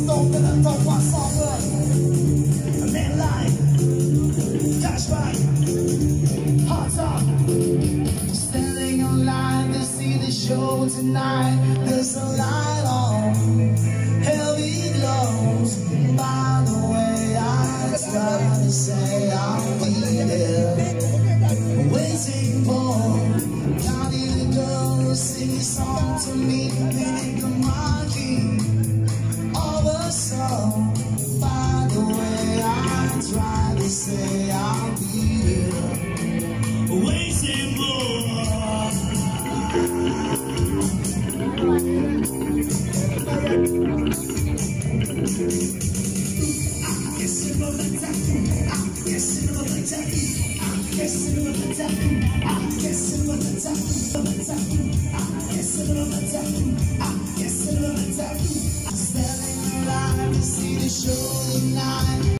stone that I don't want someone. A man line, dash back, hot top. Standing in line to see the show tonight. There's a light on, heavy glows. By the way, I try to say I'll be there, waiting for Johnny the girl to sing a song to me. Think I'm rocking all the song. By the way, I try to say I'll be there, waiting for. Standing alive to see the show tonight.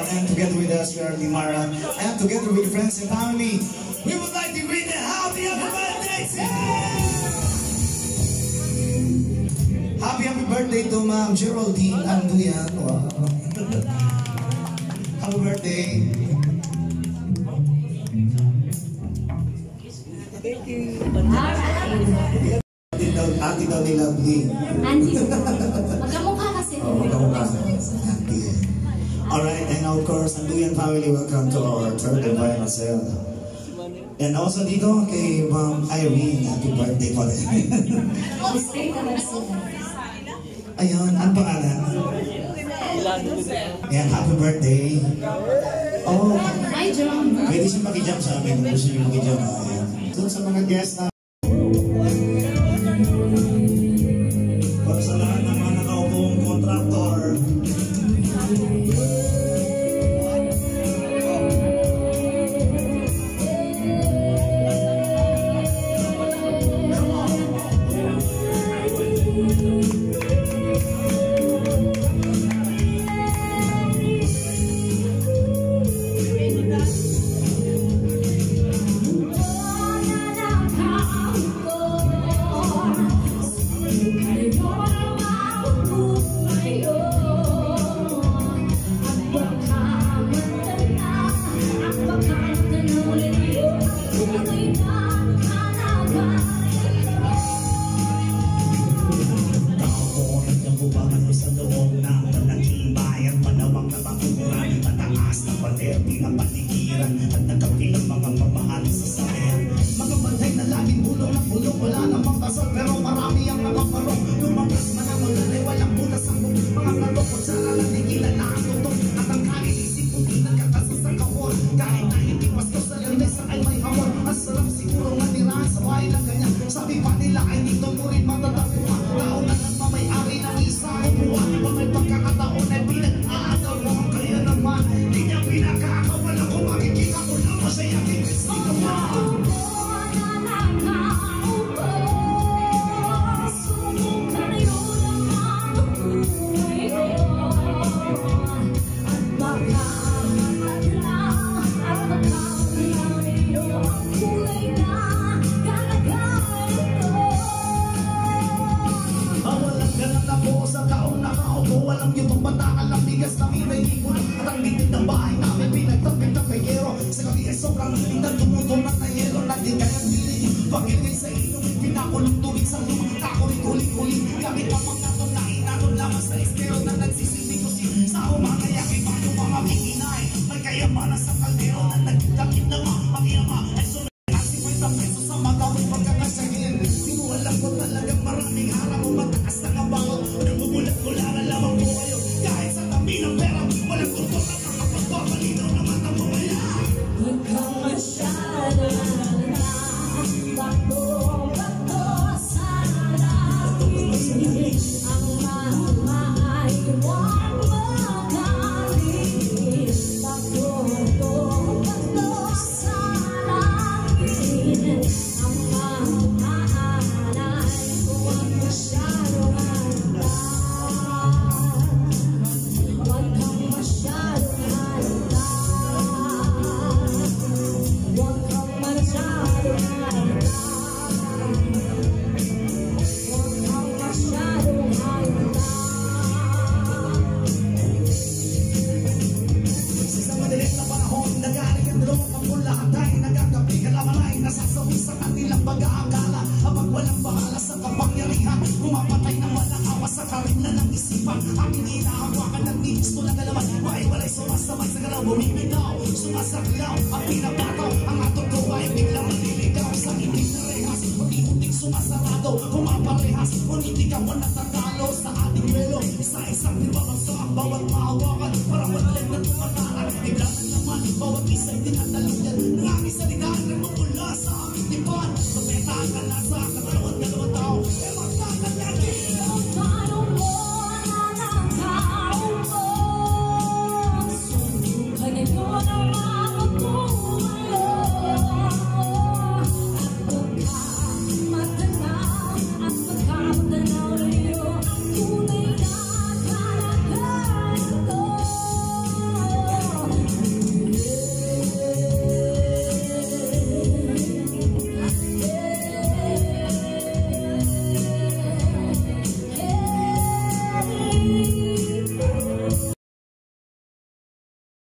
And together with us, we are Limara, and together with friends and family, we would like to greet the happy birthday! Happy birthday to Ma'am Geraldine Anduyan. Wow. Happy birthday! Ate daw ni Lovely. Auntie. Magkamukha kasi. Magkamukha. Auntie. Alright, and of course, Anduyan family, welcome to our third and final sale. And also dito kay Ma'am Irene, happy birthday po rin. Ayun, ang pangalan? Ayan, happy birthday. Oh, pwede siya makijump sa amin kung gusto niyo makijump. Ayan. Doon sa mga guests na para sa lahat ng mga nakaupong kontraktor. nakaparong. Lumabas man ang magalay, walang butas ang mga kalokot. Sara lang tigilan na ang tutok. At ang kainisip kung di nagkatasas ang kahon. Kahit na hindi pasto sa lamesa ay may hamon. Ang sarap siguro nga nirahan sa bahay lang ganyan. Sabi pa nila ay dito mo rin matatapuha. Tao na nagmamayari ng isa kumuha. Pag may pagkakataon ay pinag-aagaw mo. Kaya naman, di niya pinakakawala kung makikita ko lang masaya kay Christy naman. Walang yung pambataan lang bigas na may lipunan. At ang litin ng bahay namin pinagtapit ng pegero. Sa gabi ay sobrang litan, tumutong ng tayero. Naging kayang diligin, pagilgay sa ilong. Pinakulong tubig sa lumang takulit huling-huling. Gamit ang mga itong nainanong lamang sa estero na nagsisilbing kusin. Sa umakayaki pa yung mga mikinay. May kayamanan sa kaldero na nagkakit na ang iyama. Ay sunod na 50 pesos sa magawin pagkakasagin. Di mo alam ko talagang maraming harap o matakas na kabangon. Nagbubulat-bularan lamang po kayo. Kahit sa tabi ng pera, walang tutok na nakapagpamalinaw na mata mo kaya. Huwag kang masyado na bato-bato sa langit. Ang mahal ay huwag magaling. Bato-bato sa langit. Ang mahal ay huwag masyado handa. Huwag kang masyado handa. Huwag kang masyado handa. Huwag kang masyado handa. Sa isang madilim na panahon, nagaling ang dalawang pangulahan tayo nagagabi kalamalay, nasasawi sa kanilang pag-aakala. Habang walang bahala sa kapangyarihan, pumapatay ng walang awa sa karimlan ng isipan. Aking inahawakan ng nibis ko lang alaman. Walay sumasabay sa galaw, bumibitaw, sumasaklaw, ang pinapataw. Ang atong ay biglang maliligaw sa itig na rehas. Unti-unting sumasarado, pumaparehas. Ngunit ikaw ang natatalo sa ating melo. Isa-isang nilabangso ang bawat mahawakan. Parang madaling na tumataran. Biglang na naman, bawat isa'y tinatalayan. Ng aking salitaan na mamula sa aking tipan. Pagmetaan ka na sa katawan tao.